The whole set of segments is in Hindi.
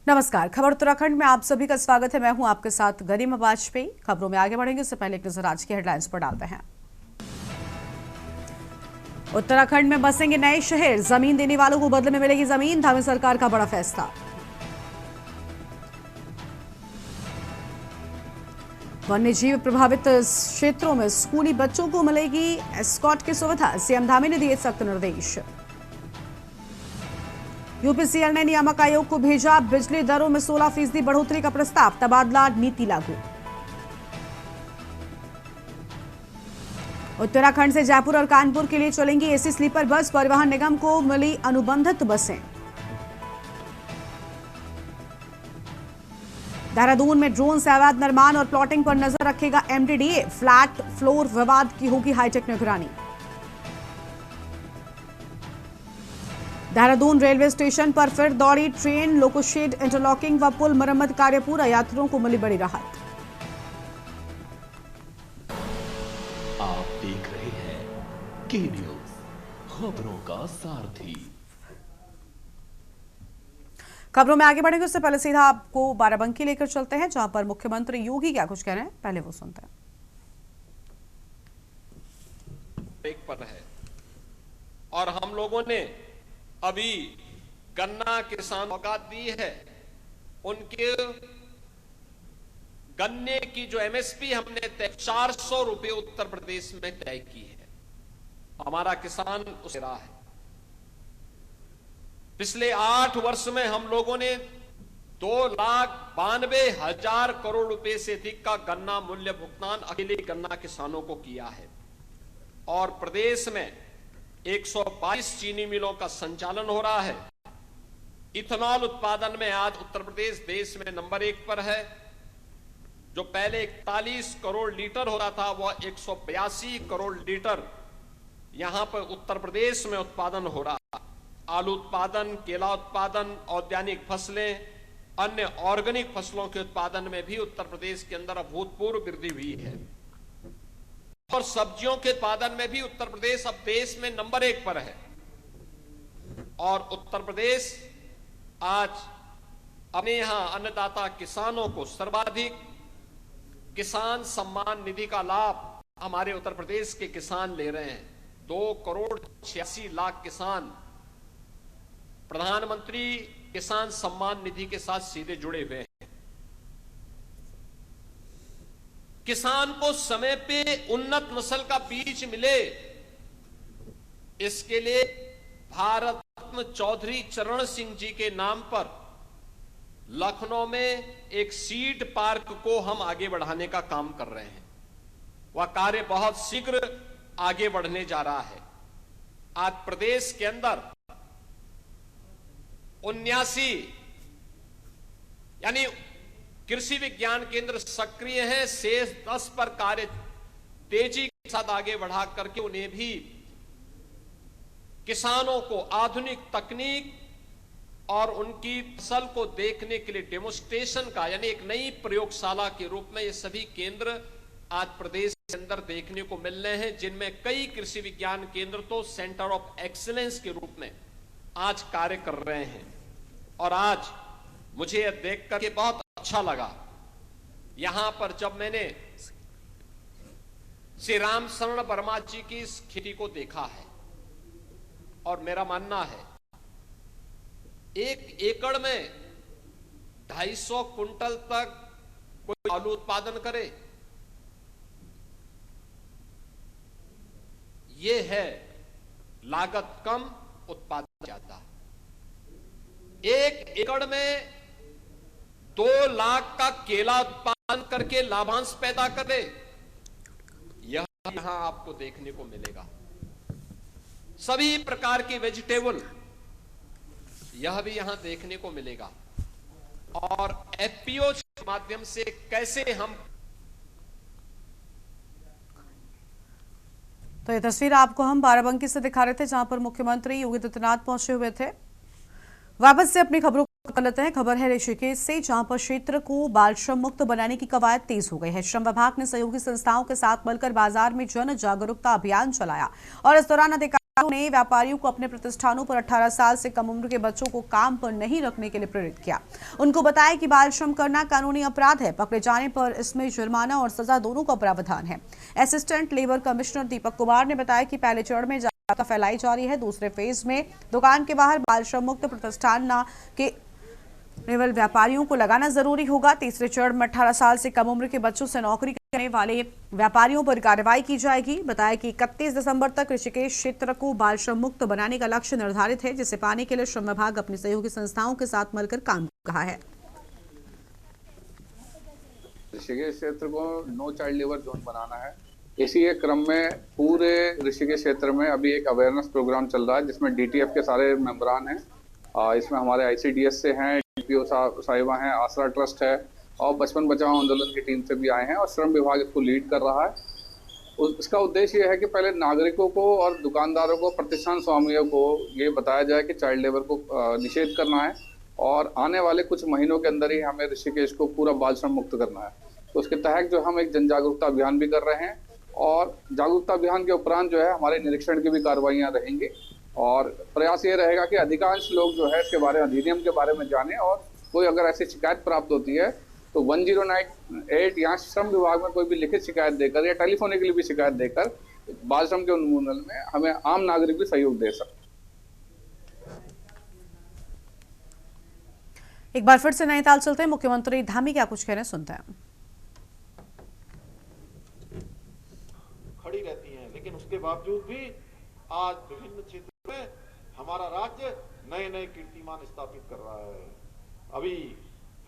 नमस्कार। खबर उत्तराखंड में आप सभी का स्वागत है। मैं हूं आपके साथ गरिमा वाजपेयी। खबरों में आगे बढ़ेंगे उससे पहले एक नजर आज की हेडलाइंस पर डालते हैं। उत्तराखंड में बसेंगे नए शहर, जमीन देने वालों को बदले में मिलेगी जमीन, धामी सरकार का बड़ा फैसला। वन्यजीव प्रभावित क्षेत्रों में स्कूली बच्चों को मिलेगी एस्कॉर्ट की सुविधा, सीएम धामी ने दिए सख्त निर्देश। यूपीसीएल ने नियामक आयोग को भेजा बिजली दरों में 16% बढ़ोतरी का प्रस्ताव, तबादला नीति लागू। उत्तराखंड से जयपुर और कानपुर के लिए चलेंगी एसी स्लीपर बस, परिवहन निगम को मिली अनुबंधित बसें। देहरादून में ड्रोन से अवैध निर्माण और प्लॉटिंग पर नजर रखेगा एमडीडीए, फ्लैट फ्लोर विवाद की होगी हाईटेक निगरानी। देहरादून रेलवे स्टेशन पर फिर दौड़ी ट्रेन, लोकोशेड इंटरलॉकिंग व पुल मरम्मत कार्य पूरा, यात्रियों को मिली बड़ी राहत। आप देख रहे हैं के न्यूज, खबरों का सारथी। खबरों में आगे बढ़ेंगे उससे पहले सीधा आपको बाराबंकी लेकर चलते हैं, जहां पर मुख्यमंत्री योगी क्या कुछ कह रहे हैं, पहले वो सुनते हैं। एक पर है और हम लोगों ने अभी गन्ना किसान सौगात दी है, उनके गन्ने की जो एमएसपी हमने 400 रुपए उत्तर प्रदेश में तय की है। हमारा किसान उसे रहा है। पिछले 8 वर्ष में हम लोगों ने 2,92,000 करोड़ रुपए से अधिक का गन्ना मूल्य भुगतान अकेले गन्ना किसानों को किया है और प्रदेश में 122 चीनी मिलों का संचालन हो रहा है। इथेनॉल उत्पादन में आज उत्तर प्रदेश देश में नंबर 1 पर है। जो पहले 41 करोड़ लीटर हो रहा था वह 182 करोड़ लीटर यहां पर उत्तर प्रदेश में उत्पादन हो रहा है। आलू उत्पादन, केला उत्पादन, औद्यानिक फसलें, अन्य ऑर्गेनिक फसलों के उत्पादन में भी उत्तर प्रदेश के अंदर अभूतपूर्व वृद्धि हुई है और सब्जियों के उत्पादन में भी उत्तर प्रदेश अब देश में नंबर 1 पर है। और उत्तर प्रदेश आज अपने यहां अन्नदाता किसानों को सर्वाधिक किसान सम्मान निधि का लाभ हमारे उत्तर प्रदेश के किसान ले रहे हैं। 2,86,00,000 किसान प्रधानमंत्री किसान सम्मान निधि के साथ सीधे जुड़े हुए हैं। किसान को समय पे उन्नत नस्ल का बीज मिले, इसके लिए भारत रत्न चौधरी चरण सिंह जी के नाम पर लखनऊ में एक सीड पार्क को हम आगे बढ़ाने का काम कर रहे हैं। वह कार्य बहुत शीघ्र आगे बढ़ने जा रहा है। आज प्रदेश के अंदर 79 यानी कृषि विज्ञान केंद्र सक्रिय है। शेष 10 पर कार्य तेजी के साथ आगे बढ़ा करके उन्हें भी किसानों को आधुनिक तकनीक और उनकी फसल को देखने के लिए डेमोस्ट्रेशन का यानी एक नई प्रयोगशाला के रूप में ये सभी केंद्र आज प्रदेश के अंदर देखने को मिल रहे हैं, जिनमें कई कृषि विज्ञान केंद्र तो सेंटर ऑफ एक्सीलेंस के रूप में आज कार्य कर रहे हैं। और आज मुझे यह देख करके बहुत अच्छा लगा, यहां पर जब मैंने श्री राम शरण वर्मा जी की इस खेती को देखा है और मेरा मानना है 1 एकड़ में 250 कुंटल तक कोई आलू उत्पादन करे, यह है लागत कम उत्पादन ज्यादा। 1 एकड़ में 2 लाख का केला उत्पादन करके लाभांश पैदा करे, यह यहां आपको देखने को मिलेगा। सभी प्रकार की वेजिटेबल यह भी यहां देखने को मिलेगा। और एफपीओ के माध्यम से कैसे हम तो ये तस्वीर आपको हम बाराबंकी से दिखा रहे थे, जहां पर मुख्यमंत्री योगी आदित्यनाथ पहुंचे हुए थे। वापस से अपनी खबरों को कर लेते हैं। खबर है ऋषिकेश से, जहां पर क्षेत्र को बाल श्रम मुक्त बनाने की कवायद तेज हो गई है। श्रम विभाग ने सहयोगी संस्थाओं के साथ मिलकर बाजार में जन जागरूकता अभियान चलाया और इस दौरान अधिकारी ने व्यापारियों को अपने प्रतिष्ठानों पर 18 साल से कम उम्र के बच्चों को काम पर नहीं रखने के लिए प्रेरित किया। उनको बताया कि बाल श्रम करना कानूनी अपराध है, पकड़े जाने पर इसमें जुर्माना और सजा दोनों का प्रावधान है। Assistant labour commissioner Deepak Kumar ने बताया कि पहले चरण में जागरूकता फैलाई जा रही है, दूसरे फेज में दुकान के बाहर बाल श्रम मुक्त प्रतिष्ठान के केवल व्यापारियों को लगाना जरूरी होगा। तीसरे चरण में 18 साल से कम उम्र के बच्चों से नौकरी करने वाले व्यापारियों पर कार्रवाई की जाएगी। बताया कि 31 दिसंबर तक ऋषिकेश क्षेत्र को बाल श्रम मुक्त बनाने का लक्ष्य निर्धारित है, जिसे पाने के लिए श्रम विभाग अपनी सहयोगी संस्थाओं के साथ मिलकर काम कर रहा है। ऋषिकेश क्षेत्र को नो चाइल्ड लेबर जोन बनाना है। इसी एक क्रम में पूरे ऋषिकेश क्षेत्र में अभी एक अवेयरनेस प्रोग्राम चल रहा है, जिसमें डीटीएफ के सारे मेंबरान हैं। इसमें हमारे आईसीडीएस से हैं, डीपीओ साहिबा हैं, आसरा ट्रस्ट है और बचपन बचाओ आंदोलन की टीम से भी आए हैं और श्रम विभाग इसको लीड कर रहा है। इसका उद्देश्य ये है कि पहले नागरिकों को और दुकानदारों को, प्रतिष्ठान स्वामियों को ये बताया जाए कि चाइल्ड लेबर को निषेध करना है और आने वाले कुछ महीनों के अंदर ही हमें ऋषिकेश को पूरा बाल श्रम मुक्त करना है। तो उसके तहत जो हम एक जन जागरूकता अभियान भी कर रहे हैं और जागरूकता अभियान के उपरांत जो है हमारे निरीक्षण की भी कार्रवाइयाँ रहेंगी और प्रयास ये रहेगा कि अधिकांश लोग जो है इसके बारे में, अधिनियम के बारे में जाने और कोई अगर ऐसी शिकायत प्राप्त होती है तो 1098 या श्रम विभाग में कोई भी लिखित शिकायत देकर या टेलीफोनिकली भी शिकायत देकर बाल श्रम के उन्मूलन में हमें आम नागरिक भी सहयोग दे सकते। एक बार फिर से नैनीताल चलते हैं, मुख्यमंत्री धामी क्या कुछ कह रहे हैं, सुनते हैं। खड़ी रहती हैं, लेकिन उसके बावजूद भी आज विभिन्न क्षेत्रों में हमारा राज्य नए नए कीर्तिमान स्थापित कर रहा है। अभी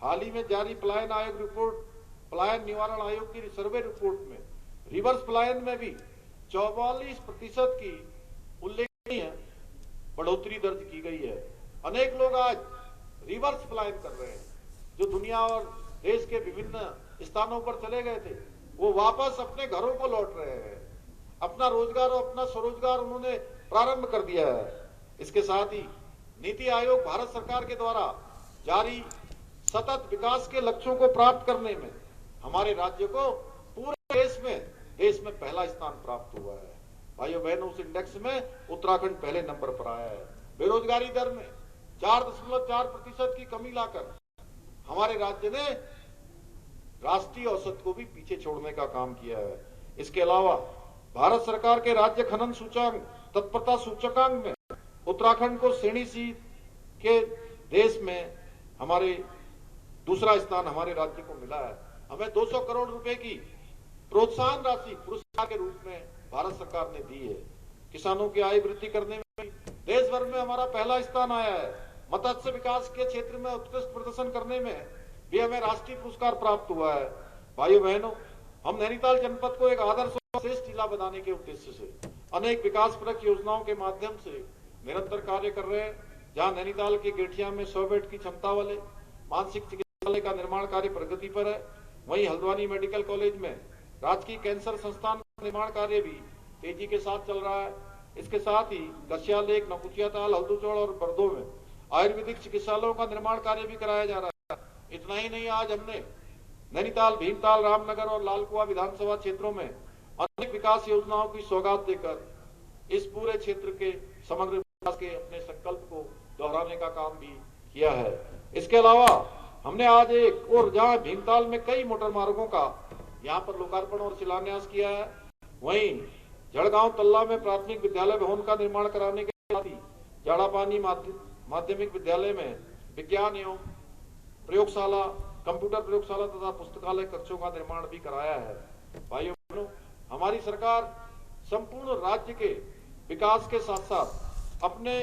हाल ही में जारी पलायन आयोग रिपोर्ट, पलायन निवारण आयोग की सर्वे रिपोर्ट में रिवर्स पलायन में भी 44% की उल्लेखनीय बढ़ोतरी दर्ज की गई है। अनेक लोग आज रिवर्स पलायन कर रहे हैं, जो दुनिया और देश के विभिन्न स्थानों पर चले गए थे, वो वापस अपने घरों को लौट रहे हैं। अपना रोजगार और अपना स्वरोजगार उन्होंने प्रारंभ कर दिया है। इसके साथ ही नीति आयोग भारत सरकार के द्वारा जारी सतत विकास के लक्ष्यों को प्राप्त करने में हमारे राज्य को पूरे देश में पहला स्थान प्राप्त हुआ है। भाइयों बहनों, उस इंडेक्स में उत्तराखंड पहले नंबर पर आया है। बेरोजगारी दर में 4.4% की कमी लाकर हमारे राज्य ने राष्ट्रीय औसत को भी पीछे छोड़ने का काम किया है। इसके अलावा भारत सरकार के राज्य खनन सूचकांक, तत्परता सूचकांक में उत्तराखंड को श्रेणी सी के देश में हमारे दूसरा स्थान हमारे राज्य को मिला है। हमें 200 करोड़ रुपए की प्रोत्साहन राशि पुरस्कार के रूप में भारत सरकार ने दी है। किसानों की आय वृद्धि करने में देश भर में हमारा पहला स्थान आया है। मत्स्य विकास के क्षेत्र में उत्कृष्ट प्रदर्शन करने में भी हमें राष्ट्रीय पुरस्कार प्राप्त हुआ है। भाइयों बहनों, हम नैनीताल जनपद को एक आदर्श और श्रेष्ठ जिला बनाने के उद्देश्य से अनेक विकासपरक योजनाओं के माध्यम से निरंतर कार्य कर रहे हैं। जहां नैनीताल के गेठिया में 100 बेड की क्षमता वाले मानसिक चिकित्सालय का निर्माण कार्य प्रगति पर है, वहीं हल्द्वानी मेडिकल कॉलेज में राजकीय कैंसर संस्थान का निर्माण कार्य भी तेजी के साथ चल रहा है। इसके साथ ही कसिया लेक, नकुचियाताल, हल्दूचौड़ और बरदो में आयुर्वेदिक चिकित्सालयों का निर्माण कार्य भी कराया जा रहा है। इतना ही नहीं, आज हमने नैनीताल, भीमताल, रामनगर और लालकुआ विधानसभा क्षेत्रों में अनेक विकास योजनाओं की सौगात देकर इस पूरे क्षेत्र के समग्र विकास के अपने संकल्प को दोहराने का काम भी किया है। इसके अलावा हमने आज एक और जहां भीमताल में कई मोटर मार्गों का यहाँ पर लोकार्पण और शिलान्यास किया है, वहीं जड़गांव तल्ला में प्राथमिक विद्यालय भवन का निर्माण कराने के साथ ही जाड़ापानी माध्यमिक विद्यालय में विज्ञान एवं प्रयोगशाला, कंप्यूटर प्रयोगशाला तथा पुस्तकालय कक्षों का निर्माण भी कराया है। भाइयों बहनों, हमारी सरकार संपूर्ण राज्य के विकास के साथ साथ अपने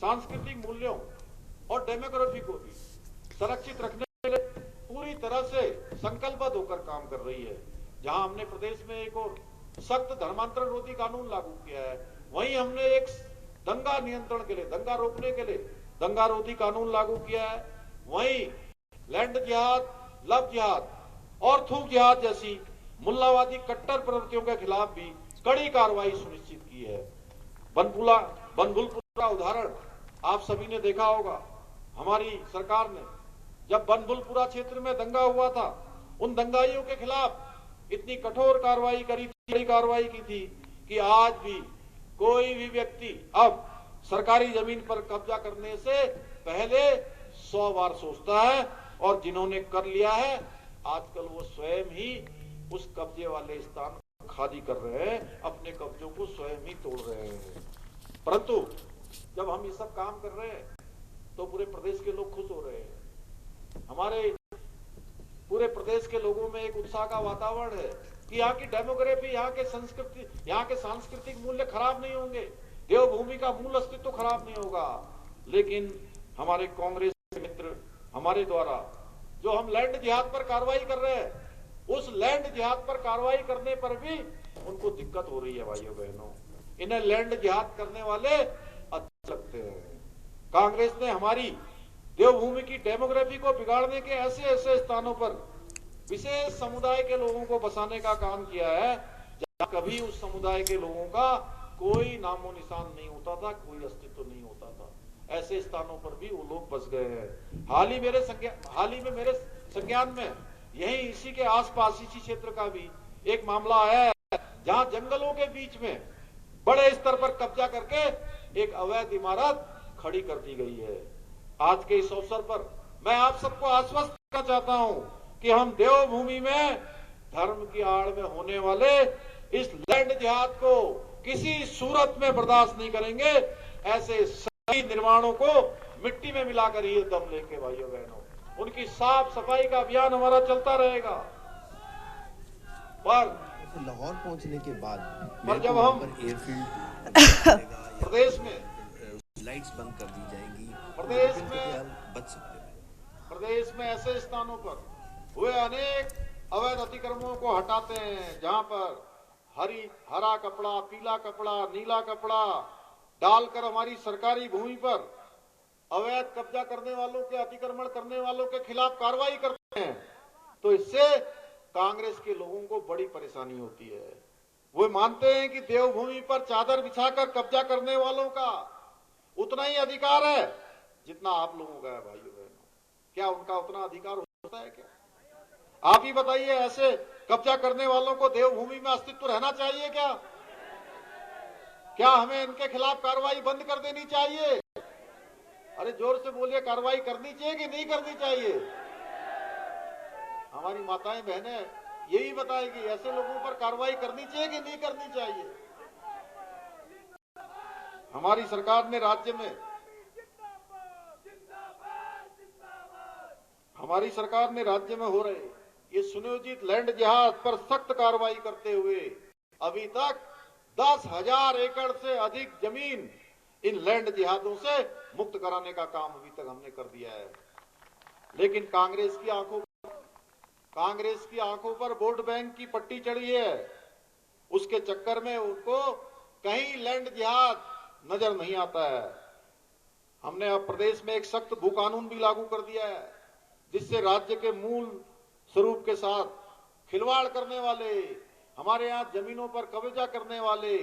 सांस्कृतिक मूल्यों और डेमोग्राफी को भी संरक्षित रखने के लिए पूरी तरह से संकल्पबद्ध होकर काम कर रही है। जहां हमने प्रदेश में एक और सख्त धर्मांतरण रोधी कानून लागू किया है, वहीं हमने एक दंगा नियंत्रण के लिए, दंगा रोकने के लिए दंगा रोधी कानून लागू किया है। वहीं लैंड जिहाद, लव जिहाद और थूक जिहाद जैसी मुल्लावादी कट्टर प्रवृत्तियों के खिलाफ भी कड़ी कार्रवाई सुनिश्चित की है। बनभुलपुरा उदाहरण आप सभी ने देखा होगा। हमारी सरकार ने जब बनभुलपुरा क्षेत्र में दंगा हुआ था, उन दंगाइयों के खिलाफ इतनी कठोर कार्रवाई करी थी, कड़ी कार्रवाई की थी कि आज भी कोई भी व्यक्ति अब सरकारी जमीन पर कब्जा करने से पहले 100 बार सोचता है, और जिन्होंने कर लिया है आजकल वो स्वयं ही उस कब्जे वाले स्थान को खाली कर रहे हैं, अपने कब्जों को स्वयं ही तोड़ रहे हैं। परंतु जब हम ये सब काम कर रहे हैं तो पूरे प्रदेश के लोग खुश हो रहे हैं। हमारे पूरे प्रदेश के लोगों में एक उत्साह का वातावरण है कि यहाँ की डेमोग्राफी, यहाँ के संस्कृति, यहाँ के सांस्कृतिक मूल्य खराब नहीं होंगे, देवभूमि का मूल अस्तित्व खराब नहीं होगा। लेकिन हमारे कांग्रेस के मित्र हमारे द्वारा जो हम लैंड जिहाद पर कार्रवाई कर रहे हैं, उस लैंड जिहाद पर कार्रवाई करने पर भी उनको दिक्कत हो रही है। भाइयों बहनों, इन्हें लैंड जिहाद करने वाले अच्छे लगते हैं। कांग्रेस ने हमारी देवभूमि की डेमोग्राफी को बिगाड़ने के ऐसे ऐसे स्थानों पर विशेष समुदाय के लोगों को बसाने का काम किया है जहां कभी उस समुदाय के लोगों का कोई नामो निशान नहीं होता था, कोई अस्तित्व नहीं होता था। ऐसे स्थानों पर भी वो लोग बस गए हैं। हाल ही में मेरे संज्ञान में यही इसी के आसपास इसी क्षेत्र का भी एक मामला आया है जहां जंगलों के बीच में बड़े स्तर पर कब्जा करके एक अवैध इमारत खड़ी कर दी गई है। आज के इस अवसर पर मैं आप सबको आश्वस्त करना चाहता हूं कि हम देवभूमि में धर्म की आड़ में होने वाले इस लैंड जिहाद को किसी सूरत में बर्दाश्त नहीं करेंगे। ऐसे सभी निर्माणों को मिट्टी में मिलाकर ये दम लेके भाइयों बहनों उनकी साफ सफाई का अभियान हमारा चलता रहेगा। पर लाहौर पहुंचने के बाद जब हम एयरफील्ड प्रदेश में लाइट्स बंद कर दी जाएंगी, प्रदेश में बच सकते हैं। प्रदेश में ऐसे स्थानों पर हुए अनेक अवैध अतिक्रमणों को हटाते हैं जहां पर हरा कपड़ा, पीला कपड़ा, नीला कपड़ा डालकर हमारी सरकारी भूमि पर अवैध कब्जा करने वालों के, अतिक्रमण करने वालों के खिलाफ कार्रवाई करते हैं, तो इससे कांग्रेस के लोगों को बड़ी परेशानी होती है। वो मानते हैं कि देवभूमि पर चादर बिछाकर कब्जा करने वालों का उतना ही अधिकार है जितना आप लोगों का है। भाइयों बहनों, क्या उनका उतना अधिकार होता है क्या? आप ही बताइए, ऐसे कब्जा करने वालों को देवभूमि में अस्तित्व रहना चाहिए क्या? क्या हमें इनके खिलाफ कार्रवाई बंद कर देनी चाहिए? अरे जोर से बोलिए, कार्रवाई करनी चाहिए कि नहीं करनी चाहिए? हमारी माताएं बहनें यही बताएगी, ऐसे लोगों पर कार्रवाई करनी चाहिए कि नहीं करनी चाहिए? हमारी सरकार ने राज्य में हो रहे ये सुनियोजित लैंड जिहाद पर सख्त कार्रवाई करते हुए अभी तक 10,000 एकड़ से अधिक जमीन इन लैंड जिहादों से मुक्त कराने का काम अभी तक हमने कर दिया है। लेकिन कांग्रेस की आंखों पर वोट बैंक की पट्टी चढ़ी है। उसके चक्कर में उनको कहीं लैंड जिहाद नजर नहीं आता है। हमने अब प्रदेश में एक सख्त भू कानून भी लागू कर दिया है जिससे राज्य के मूल स्वरूप के साथ खिलवाड़ करने वाले, हमारे यहाँ जमीनों पर कब्जा करने वाले,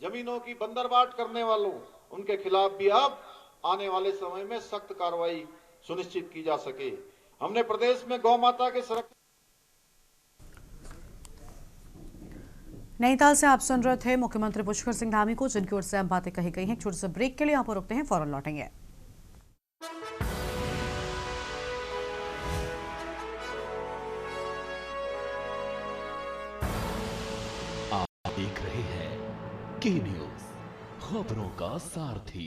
जमीनों की बंदरबाट करने वालों, उनके खिलाफ भी अब आने वाले समय में सख्त कार्रवाई सुनिश्चित की जा सके। हमने प्रदेश में गौ माता के संरक्षण। नैनीताल से आप सुन रहे थे मुख्यमंत्री पुष्कर सिंह धामी को, जिनकी ओर से हम बातें कही गई हैं। छोटे से ब्रेक के लिए यहाँ पर रुकते हैं, फौरन लौटेंगे। आप देख रहे हैं के न्यूज़, खबरों का सारथी।